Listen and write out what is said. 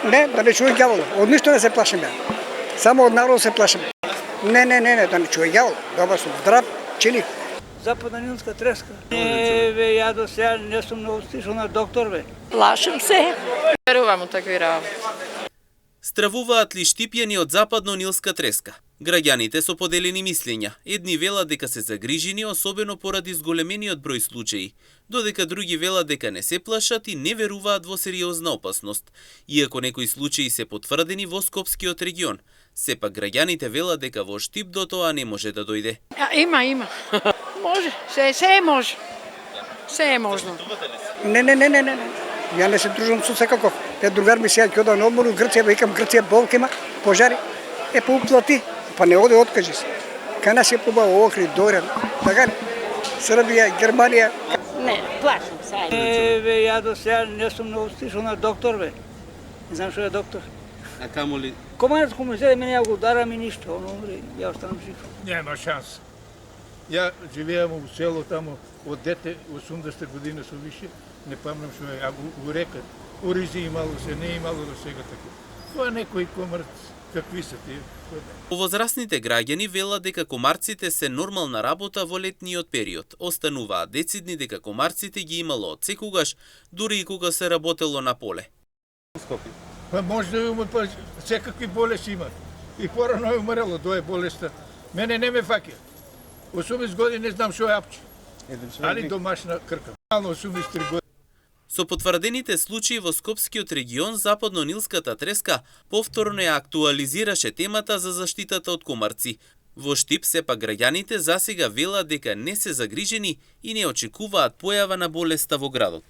Не, да не чуе ѓавол. Од ништо не се плашиме. Само од народ се плашиме. Не, да не чуе ѓавол. Добар сум, здрав, чиник. Западна Нилска треска. Ја до сега не сум многу стишал на доктор, бе. Плашим се. Верувам у такви работи. Стравуваат ли штипјани од западно-нилска треска? Граѓаните со поделени мислења. Едни велат дека се загрижени, особено поради зголемениот број случаи, додека други велат дека не се плашат и не веруваат во сериозна опасност, иако некои случаи се потврдени во Скопскиот регион. Сепак граѓаните велат дека во Штип до тоа не може да дојде. Има. Може, се може. Се е можно. Не. Ја не се дружам со секаков. Те другар ми сега ќе ода на одмор у Грција, викам Грција болка има, пожари. Поуплати, па не оде откажи се. Кај нас е побаво Охрид, Доран, така ли? Србија, Германија. Не, плашим се. Ја до сега не сум многу стишал на доктор, бе. Не знам што е доктор. А камо ли? Командат кој ме зеде, мене ја го ударам и ништо, ја останам жив. Нема шанс. Ја живеам у село тамо од дете, 80 години со више, не памнам што е, а у рекат, оризи имало се, не имало до сега така. Тоа некои комарци, какви се тие? Повозрастните граѓани велат дека комарците се нормална работа во летниот период. Остануваат децидни дека комарците ги имало од секогаш, дури и кога се работело на поле. Па може да има, па секакви болести има. И порано е умрело, тоа е болеста. Мене не ме фаќа. 80 години не знам што е апче. Али домашна крка. Мално 83 години. Со потврдените случаи во Скопскиот регион, западно-нилската треска повторно ја актуализираше темата за заштитата од комарци. Во Штип сепак граѓаните засега велат дека не се загрижени и не очекуваат појава на болеста во градот.